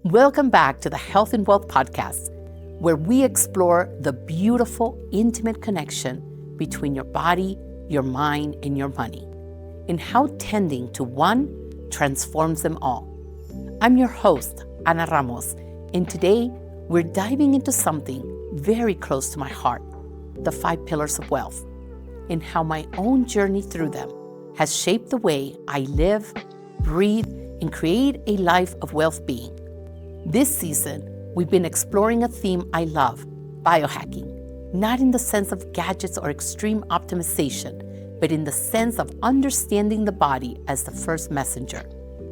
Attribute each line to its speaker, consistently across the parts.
Speaker 1: Welcome back to the Health and Wealth Podcast, where we explore the beautiful, intimate connection between your body, your mind, and your money, and how tending to one transforms them all. I'm your host, Ana Ramos, and today we're diving into something very close to my heart, the 5 pillars of wealth, and how my own journey through them has shaped the way I live, breathe, and create a life of wealth being. This season, we've been exploring a theme I love, biohacking, not in the sense of gadgets or extreme optimization, but in the sense of understanding the body as the first messenger,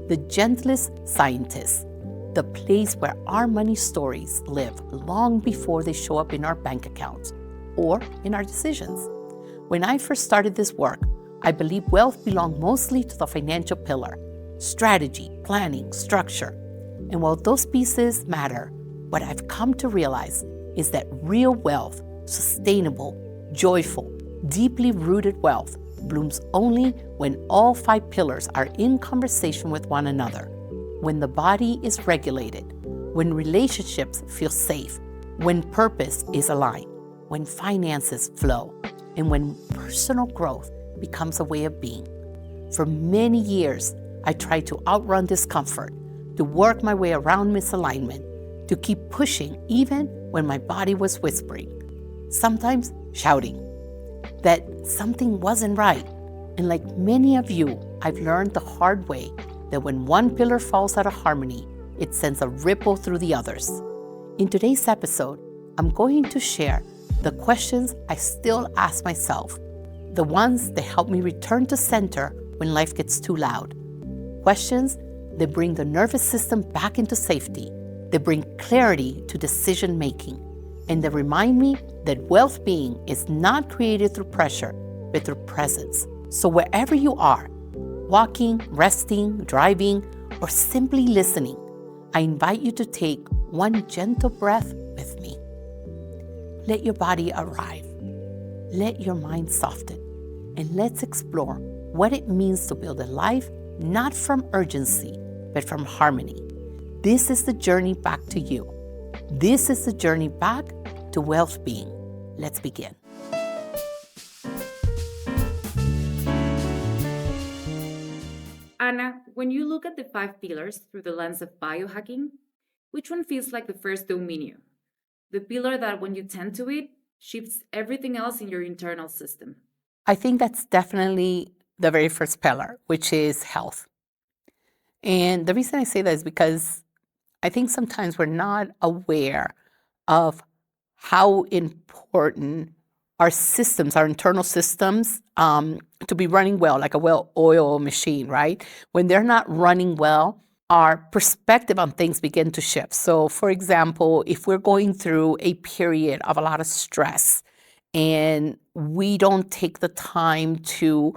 Speaker 1: the gentlest scientist, the place where our money stories live long before they show up in our bank accounts or in our decisions. When I first started this work, I believed wealth belonged mostly to the financial pillar, strategy, planning, structure. And while those pieces matter, what I've come to realize is that real wealth, sustainable, joyful, deeply rooted wealth, blooms only when all 5 pillars are in conversation with one another, when the body is regulated, when relationships feel safe, when purpose is aligned, when finances flow, and when personal growth becomes a way of being. For many years, I tried to outrun discomfort, to work my way around misalignment, to keep pushing even when my body was whispering, sometimes shouting, that something wasn't right. And like many of you, I've learned the hard way that when one pillar falls out of harmony, it sends a ripple through the others. In today's episode, I'm going to share the questions I still ask myself, the ones that help me return to center when life gets too loud. Questions that bring the nervous system back into safety, that bring clarity to decision making, and that remind me that wealth being is not created through pressure, but through presence. So wherever you are, walking, resting, driving, or simply listening, I invite you to take one gentle breath with me. Let your body arrive. Let your mind soften. And let's explore what it means to build a life not from urgency, but from harmony. This is the journey back to you. This is the journey back to wealth being. Let's begin.
Speaker 2: Ana, when you look at the 5 pillars through the lens of biohacking, which one feels like the first domino? The pillar that when you tend to it, shifts everything else in your internal system.
Speaker 1: I think that's definitely the very first pillar, which is health. And the reason I say that is because I think sometimes we're not aware of how important our systems, our internal systems, to be running well, like a well-oiled machine, right? When they're not running well, our perspective on things begin to shift. So, for example, if we're going through a period of a lot of stress and we don't take the time to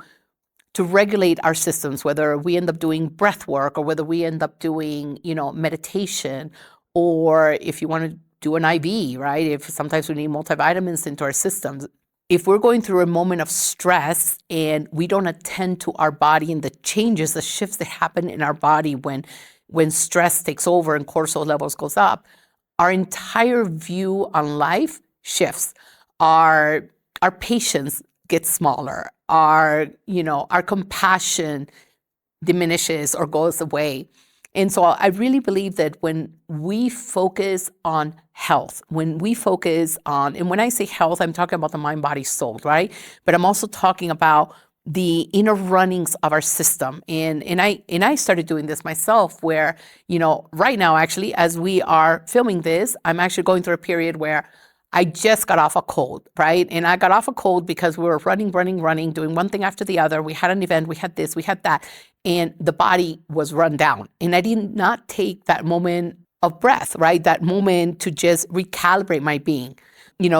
Speaker 1: regulate our systems, whether we end up doing breath work or whether we end up doing, meditation, or if you want to do an IV, right? If sometimes we need multivitamins into our systems. If we're going through a moment of stress and we don't attend to our body and the changes, the shifts that happen in our body when stress takes over and cortisol levels goes up, our entire view on life shifts. Our patience gets smaller. Our compassion diminishes or goes away. And so I really believe that when we focus on health, when we focus on, and when I say health, I'm talking about the mind, body, soul, right? But I'm also talking about the inner runnings of our system. And I started doing this myself where, right now, actually, as we are filming this, I'm actually going through a period where I just got off a cold, right? And I got off a cold because we were running, doing one thing after the other. We had an event, we had this, we had that, and the body was run down. And I did not take that moment of breath, right? That moment to just recalibrate my being.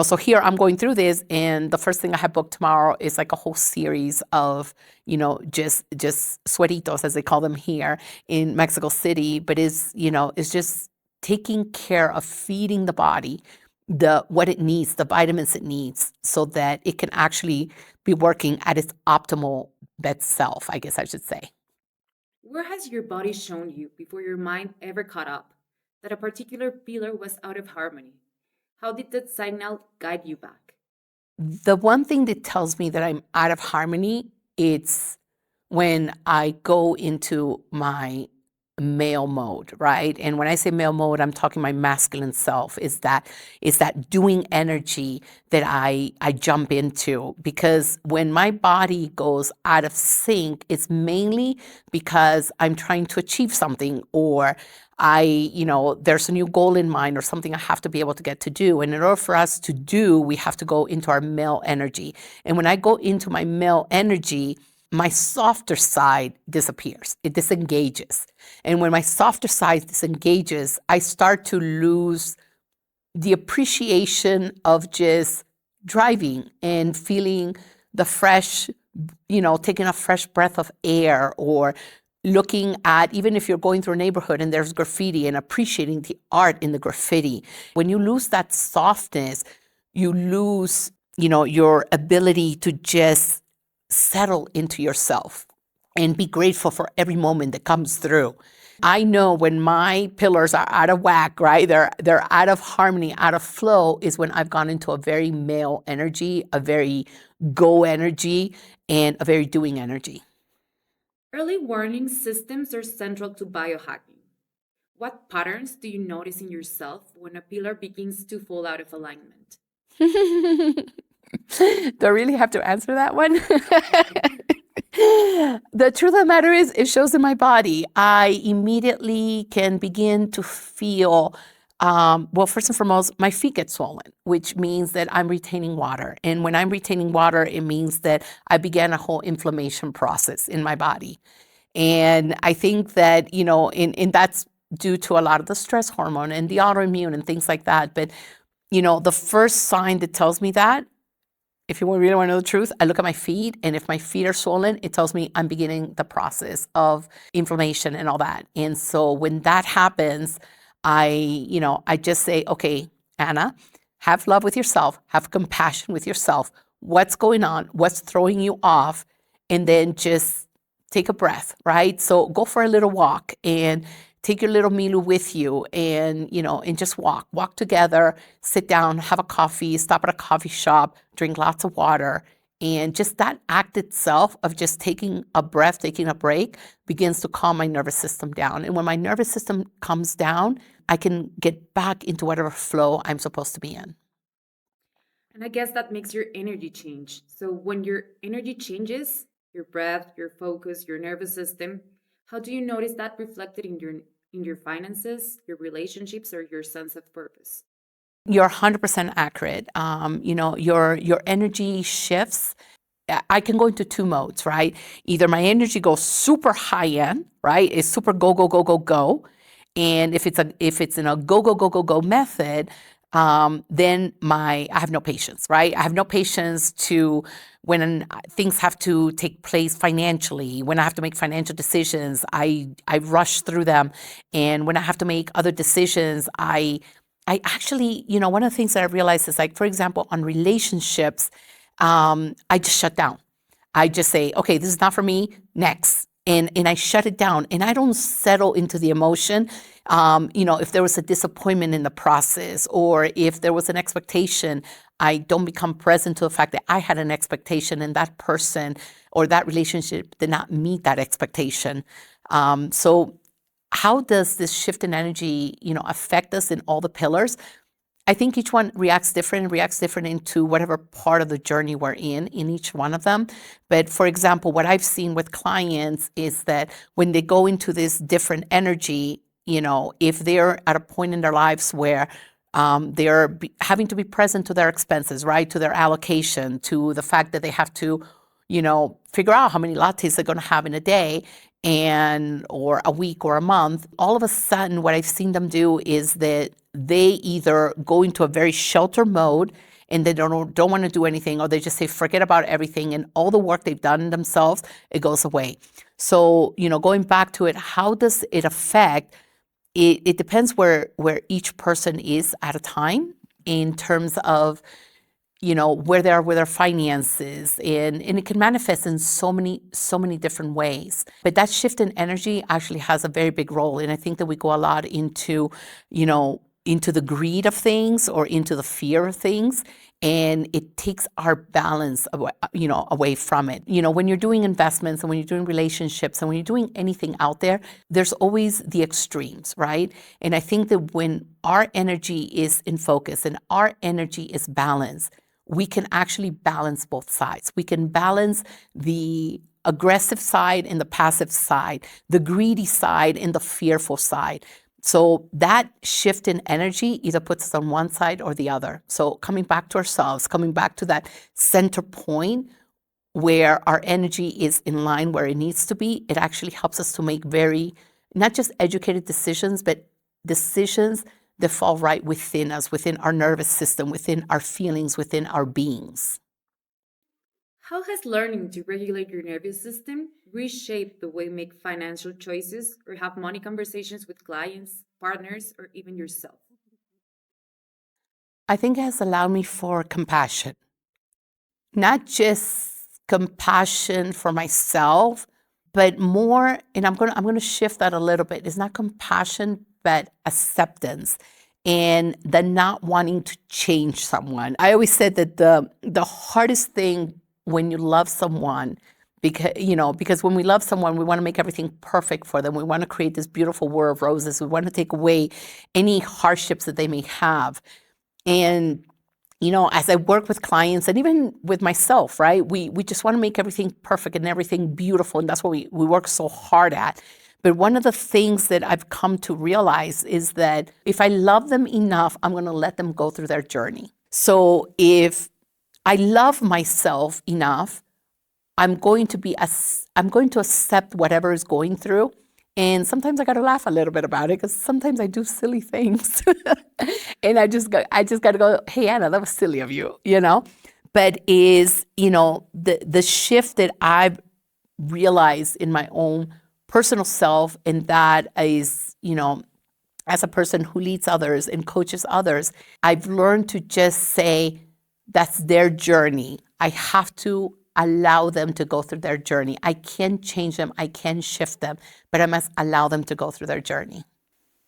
Speaker 1: So here I'm going through this, and the first thing I have booked tomorrow is like a whole series of, just sueritos, as they call them here in Mexico City. But it's just taking care of feeding the body what it needs, the vitamins it needs, so that it can actually be working at its optimal best self, I guess I should say.
Speaker 2: Where has your body shown you before your mind ever caught up? that a particular pillar was out of harmony? How did that signal guide you back?
Speaker 1: The one thing that tells me that I'm out of harmony, it's when I go into my male mode, right? And when I say male mode, I'm talking my masculine self. Is that doing energy that I jump into? Because when my body goes out of sync, it's mainly because I'm trying to achieve something, or there's a new goal in mind or something I have to be able to get to do. And in order for us to do, we have to go into our male energy. And when I go into my male energy, my softer side disappears. It disengages. And when my softer side disengages, I start to lose the appreciation of just driving and feeling the fresh, taking a fresh breath of air, or looking at, even if you're going through a neighborhood and there's graffiti, and appreciating the art in the graffiti. When you lose that softness, you lose, your ability to just settle into yourself and be grateful for every moment that comes through. I know when my pillars are out of whack, right? They're out of harmony, out of flow, is when I've gone into a very male energy, a very go energy, and a very doing energy.
Speaker 2: Early warning systems are central to biohacking. What patterns do you notice in yourself when a pillar begins to fall out of alignment?
Speaker 1: Do I really have to answer that one? The truth of the matter is, it shows in my body. I immediately can begin to feel, first and foremost, my feet get swollen, which means that I'm retaining water. And when I'm retaining water, it means that I began a whole inflammation process in my body. And I think that, and that's due to a lot of the stress hormone and the autoimmune and things like that. But, the first sign that tells me that, if you really want to know the truth, I look at my feet, and if my feet are swollen, it tells me I'm beginning the process of inflammation and all that. And so when that happens, I just say, okay, Ana, have love with yourself, have compassion with yourself. What's going on? What's throwing you off? And then just take a breath, right? So go for a little walk and take your little Milu with you, and just walk together, sit down, have a coffee, stop at a coffee shop, drink lots of water. And just that act itself of just taking a breath, taking a break, begins to calm my nervous system down. And when my nervous system comes down, I can get back into whatever flow I'm supposed to be in.
Speaker 2: And I guess that makes your energy change. So when your energy changes, your breath, your focus, your nervous system, how do you notice that reflected in your finances, your relationships, or your sense of purpose?
Speaker 1: You're 100% accurate. Your energy shifts. I can go into two modes, right? Either my energy goes super high end, right? It's super go go go go go, and if it's in a go go go go go method, then I have no patience, right? I have no patience to when things have to take place financially. When I have to make financial decisions, I rush through them, and when I have to make other decisions, I actually, one of the things that I realized is, like, for example, on relationships, I just shut down. I just say, okay, this is not for me, next. And I shut it down, and I don't settle into the emotion. If there was a disappointment in the process, or if there was an expectation, I don't become present to the fact that I had an expectation and that person or that relationship did not meet that expectation. So how does this shift in energy, affect us in all the pillars? I think each one reacts different into whatever part of the journey we're in each one of them. But for example, what I've seen with clients is that when they go into this different energy, if they're at a point in their lives where they're having to be present to their expenses, right, to their allocation, to the fact that they have to, figure out how many lattes they're going to have in a day, or a week or a month, all of a sudden what I've seen them do is that they either go into a very shelter mode and they don't want to do anything, or they just say forget about everything, and all the work they've done themselves, it goes away. So, going back to it, how does it affect? It depends where each person is at a time in terms of where they are with their finances, and it can manifest in so many different ways. But that shift in energy actually has a very big role, and I think that we go a lot into the greed of things or into the fear of things, and it takes our balance away from it. When you're doing investments and when you're doing relationships and when you're doing anything out there, there's always the extremes, right? And I think that when our energy is in focus and our energy is balanced, we can actually balance both sides. We can balance the aggressive side and the passive side, the greedy side and the fearful side. So that shift in energy either puts us on one side or the other. So coming back to ourselves, coming back to that center point where our energy is in line where it needs to be, it actually helps us to make very, not just educated decisions, but decisions that fall right within us, within our nervous system, within our feelings, within our beings.
Speaker 2: How has learning to regulate your nervous system reshaped the way you make financial choices or have money conversations with clients, partners, or even yourself?
Speaker 1: I think it has allowed me for compassion, not just compassion for myself, but more, and I'm gonna shift that a little bit. It's not compassion, but acceptance and the not wanting to change someone. I always said that the hardest thing when you love someone, because when we love someone, we want to make everything perfect for them. We want to create this beautiful world of roses. We want to take away any hardships that they may have. And as I work with clients and even with myself, right, we just want to make everything perfect and everything beautiful. And that's what we work so hard at. But one of the things that I've come to realize is that if I love them enough, I'm going to let them go through their journey. So if I love myself enough, I'm going to accept whatever is going through. And sometimes I got to laugh a little bit about it because sometimes I do silly things. And I just got to go, hey, Anna, that was silly of you. But the shift that I've realized in my own personal self, and that is, as a person who leads others and coaches others, I've learned to just say, that's their journey. I have to allow them to go through their journey. I can't change them, I can shift them, but I must allow them to go through their journey.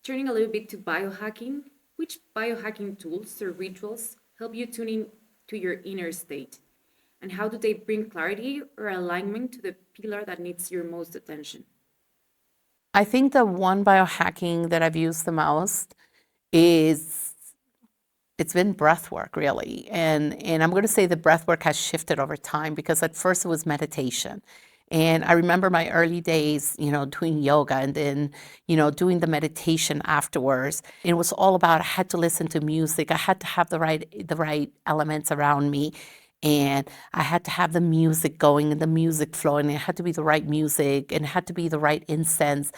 Speaker 2: Turning a little bit to biohacking, which biohacking tools or rituals help you tune in to your inner state? And how do they bring clarity or alignment to the pillar that needs your most attention?
Speaker 1: I think the one biohacking that I've used the most is it's been breath work, really. And I'm going to say the breath work has shifted over time because at first it was meditation. And I remember my early days, doing yoga and then, doing the meditation afterwards. It was all about I had to listen to music. I had to have the right elements around me. And I had to have the music going and the music flowing. It had to be the right music and it had to be the right incense.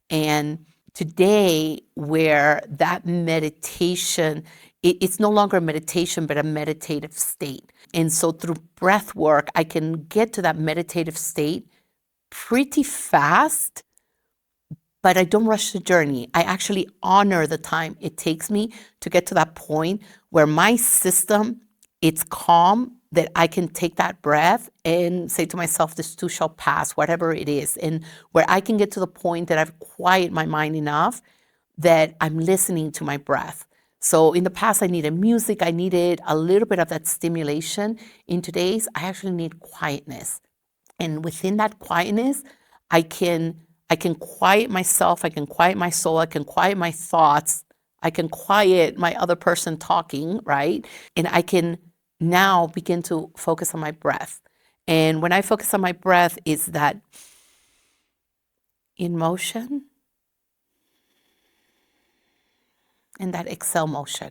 Speaker 1: And today, where that meditation, it's no longer a meditation, but a meditative state. And so through breath work, I can get to that meditative state pretty fast, but I don't rush the journey. I actually honor the time it takes me to get to that point where my system, it's calm, that I can take that breath and say to myself, this too shall pass, whatever it is. And where I can get to the point that I've quieted my mind enough that I'm listening to my breath. So in the past, I needed music. I needed a little bit of that stimulation. In today's, I actually need quietness. And within that quietness, I can quiet myself, I can quiet my soul, I can quiet my thoughts, I can quiet my other person talking, right? And I can now begin to focus on my breath. And when I focus on my breath, is that in motion and that exhale motion.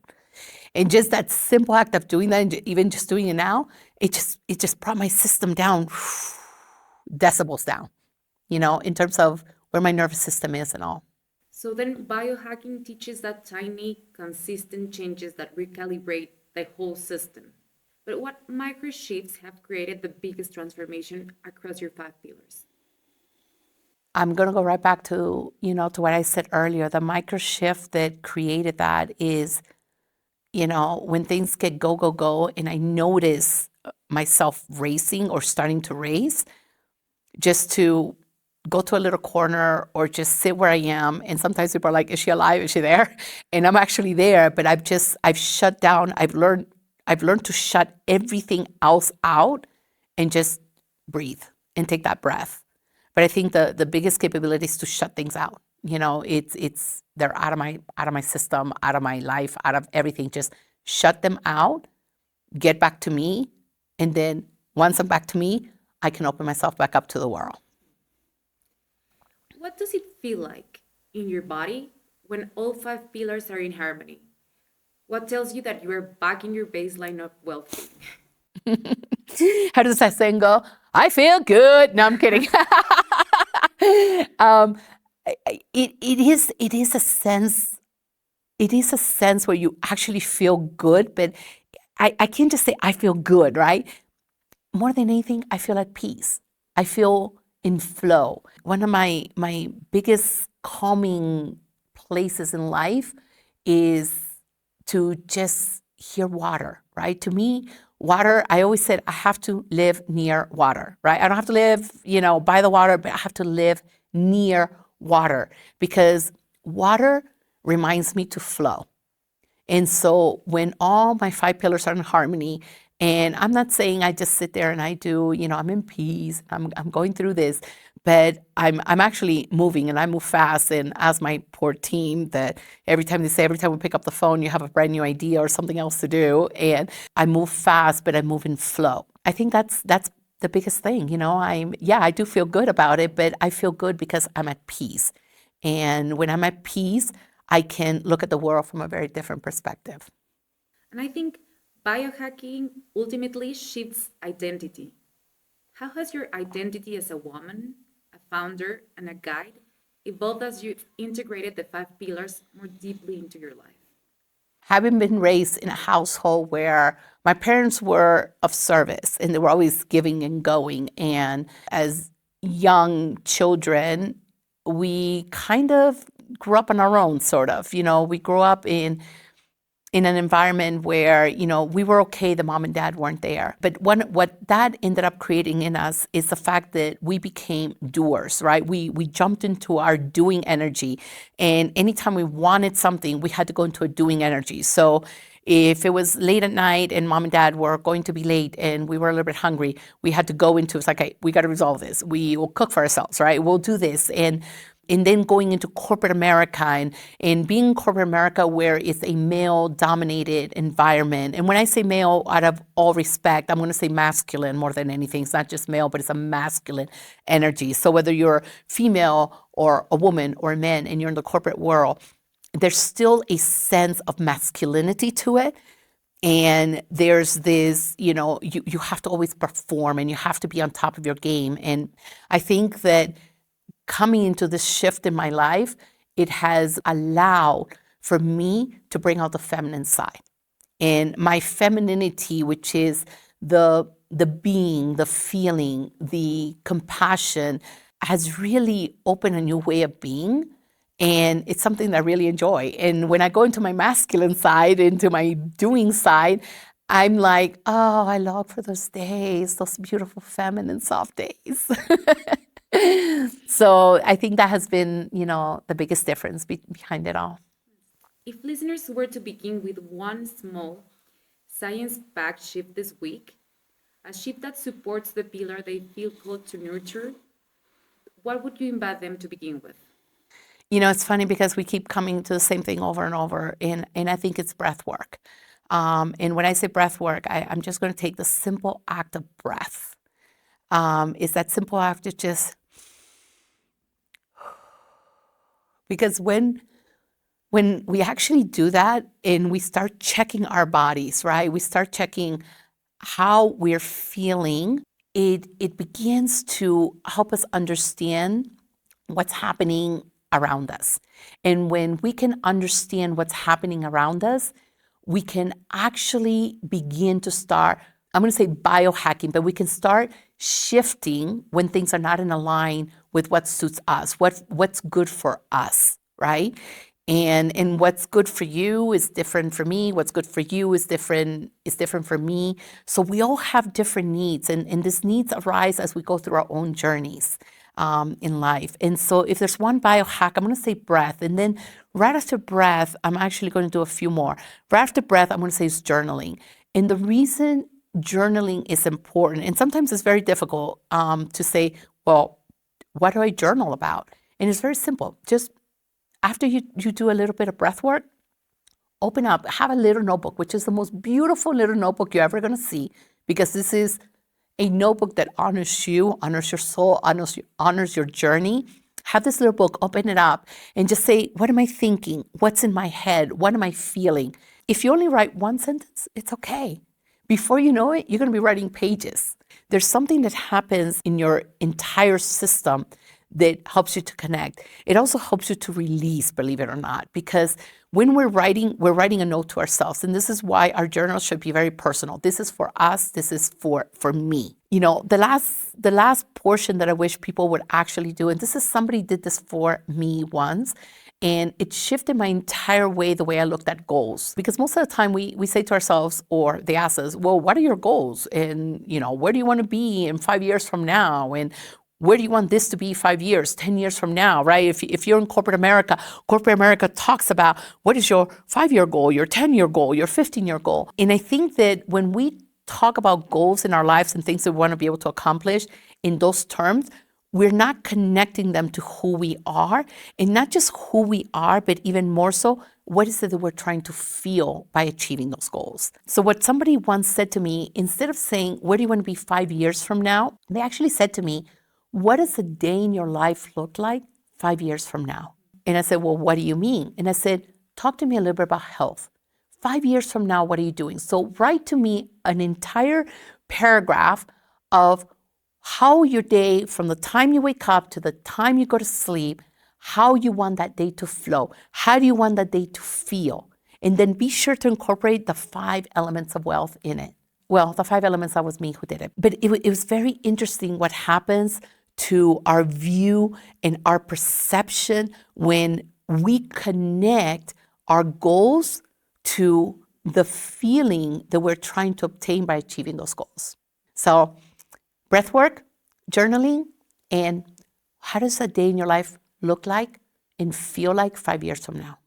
Speaker 1: And just that simple act of doing that, and even just doing it now, it just brought my system down, decibels down, in terms of where my nervous system is and all.
Speaker 2: So then biohacking teaches that tiny, consistent changes that recalibrate the whole system. But what micro shifts have created the biggest transformation across your 5 pillars?
Speaker 1: I'm going to go right back to, to what I said earlier. The micro shift that created that is when things get go, go, go, and I notice myself racing or starting to race, just to go to a little corner or just sit where I am. And sometimes people are like, is she alive? Is she there? And I'm actually there, but I've shut down. I've learned to shut everything else out and just breathe and take that breath. But I think the biggest capability is to shut things out. They're out of my system, out of my life, out of everything. Just shut them out, get back to me, and then once I'm back to me, I can open myself back up to the world.
Speaker 2: What does it feel like in your body when all five pillars are in harmony? What tells you that you are back in your baseline of wealth?
Speaker 1: How does that saying go? I feel good. No, I'm kidding. um, it is a sense. It is a sense where you actually feel good, but I can't just say I feel good, right? More than anything, I feel at peace. I feel in flow. One of my biggest calming places in life is to just hear water, right? To me, water, I always said I have to live near water, right? I don't have to live, by the water, but I have to live near water because water reminds me to flow. And so when all my five pillars are in harmony, and I'm not saying I just sit there and I do, I'm in peace, I'm going through this, but I'm actually moving and I move fast. And as my poor team, that every time we pick up the phone, you have a brand new idea or something else to do. And I move fast, but I move in flow. I think that's the biggest thing. I do feel good about it, but I feel good because I'm at peace. And when I'm at peace, I can look at the world from a very different perspective.
Speaker 2: And I think biohacking ultimately shifts identity. How has your identity as a woman, a founder, and a guide evolved as you integrated the five pillars more deeply into your life?
Speaker 1: Having been raised in a household where my parents were of service and they were always giving and going, and as young children, we kind of grew up on our own, sort of. We grew up in an environment where, we were okay, the mom and dad weren't there. But what that ended up creating in us is the fact that we became doers, right? We jumped into our doing energy. And anytime we wanted something, we had to go into a doing energy. So if it was late at night and mom and dad were going to be late and we were a little bit hungry, we had to go into, it's like, hey, we got to resolve this. We will cook for ourselves, right? We'll do this. And then going into corporate America and being in corporate America where it's a male-dominated environment. And when I say male, out of all respect, I'm going to say masculine more than anything. It's not just male, but it's a masculine energy. So whether you're female or a woman or a man and you're in the corporate world, there's still a sense of masculinity to it. And there's this, you have to always perform and you have to be on top of your game. And I think that coming into this shift in my life, it has allowed for me to bring out the feminine side. And my femininity, which is the being, the feeling, the compassion, has really opened a new way of being. And it's something that I really enjoy. And when I go into my masculine side, into my doing side, I'm like, oh, I long for those days, those beautiful feminine soft days. So I think that has been, the biggest difference behind it all.
Speaker 2: If listeners were to begin with one small, science-backed shift this week, a shift that supports the pillar they feel called to nurture, what would you invite them to begin with?
Speaker 1: It's funny because we keep coming to the same thing over and over, and I think it's breath work. And when I say breath work, I'm just going to take the simple act of breath. Is that simple act of just, because when we actually do that and we start checking our bodies, right? We start checking how we're feeling, it begins to help us understand what's happening around us. And when we can understand what's happening around us, we can actually begin to start, I'm going to say biohacking, but we can start shifting when things are not in line with what suits us, what's good for us, right? And what's good for you is different for me. What's good for you is different for me. So we all have different needs, and these needs arise as we go through our own journeys in life. And so if there's one biohack, I'm going to say breath, and then right after breath, I'm actually going to do a few more. Right after breath, I'm going to say is journaling. And the reason journaling is important, and sometimes it's very difficult to say, well, what do I journal about? And it's very simple. Just after you do a little bit of breath work, open up, have a little notebook, which is the most beautiful little notebook you're ever going to see, because this is a notebook that honors you, honors your soul, honors your journey. Have this little book, open it up, and just say, what am I thinking? What's in my head? What am I feeling? If you only write one sentence, it's okay. Before you know it, you're going to be writing pages. There's something that happens in your entire system that helps you to connect. It also helps you to release, believe it or not, because when we're writing a note to ourselves. And this is why our journal should be very personal. This is for us. This is for me. You know, the last portion that I wish people would actually do, and this is somebody did this for me once, and it shifted my entire way, the way I looked at goals. Because most of the time we say to ourselves, or they ask us, well, what are your goals? And, you know, where do you want to be in 5 years from now? And where do you want this to be 5 years, 10 years from now, right? If you're in corporate America talks about what is your 5-year goal, your 10-year goal, your 15-year goal. And I think that when we talk about goals in our lives and things that we want to be able to accomplish in those terms, we're not connecting them to who we are, and not just who we are, but even more so, what is it that we're trying to feel by achieving those goals? So what somebody once said to me, instead of saying, where do you want to be 5 years from now? They actually said to me, what does a day in your life look like 5 years from now? And I said, well, what do you mean? And I said, talk to me a little bit about health. 5 years from now, what are you doing? So write to me an entire paragraph of how your day, from the time you wake up to the time you go to sleep, how you want that day to flow. How do you want that day to feel? And then be sure to incorporate the 5 elements of wealth in it. Well, the 5 elements, that was me who did it. But it was very interesting what happens to our view and our perception when we connect our goals to the feeling that we're trying to obtain by achieving those goals. So breath work, journaling, and how does a day in your life look like and feel like 5 years from now?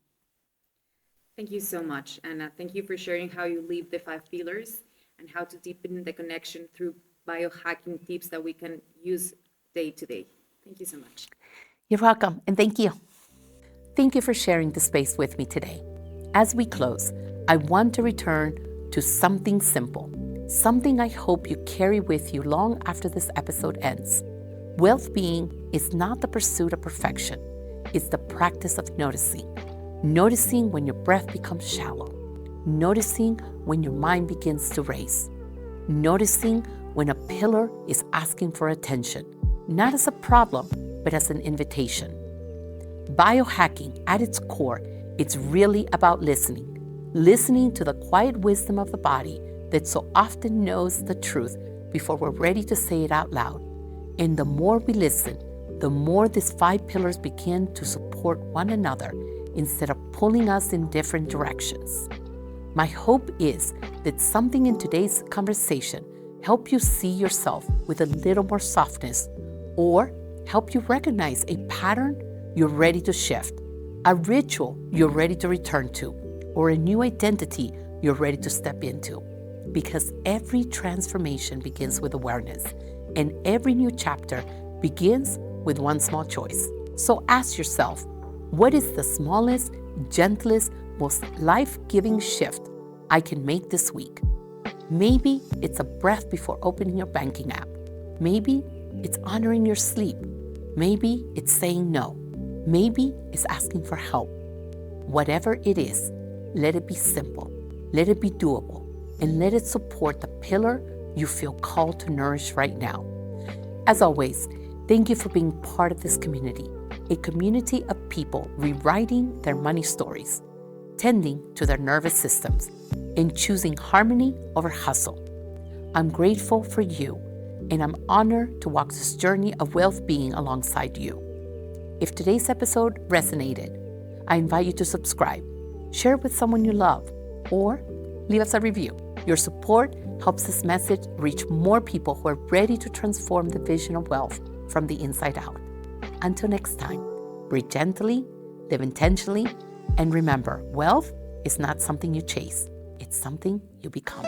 Speaker 2: Thank you so much, Anna. Thank you for sharing how you live the 5 pillars and how to deepen the connection through biohacking tips that we can use day to day. Thank you so much.
Speaker 1: You're welcome, and thank you. Thank you for sharing the space with me today. As we close, I want to return to something simple, something I hope you carry with you long after this episode ends. Wealth being is not the pursuit of perfection. It's the practice of noticing. Noticing when your breath becomes shallow. Noticing when your mind begins to race. Noticing when a pillar is asking for attention, not as a problem, but as an invitation. Biohacking, at its core, it's really about listening. Listening to the quiet wisdom of the body that so often knows the truth before we're ready to say it out loud. And the more we listen, the more these 5 pillars begin to support one another instead of pulling us in different directions. My hope is that something in today's conversation help you see yourself with a little more softness, or help you recognize a pattern you're ready to shift, a ritual you're ready to return to, or a new identity you're ready to step into. Because every transformation begins with awareness, and every new chapter begins with one small choice. So ask yourself, what is the smallest, gentlest, most life-giving shift I can make this week? Maybe it's a breath before opening your banking app. Maybe it's honoring your sleep. Maybe it's saying no. Maybe it's asking for help. Whatever it is, let it be simple, let it be doable, and let it support the pillar you feel called to nourish right now. As always, thank you for being part of this community, a community of people rewriting their money stories, tending to their nervous systems, and choosing harmony over hustle. I'm grateful for you, and I'm honored to walk this journey of wealth being alongside you. If today's episode resonated, I invite you to subscribe, share it with someone you love, or leave us a review. Your support helps this message reach more people who are ready to transform the vision of wealth from the inside out. Until next time, breathe gently, live intentionally, and remember, wealth is not something you chase, it's something you become.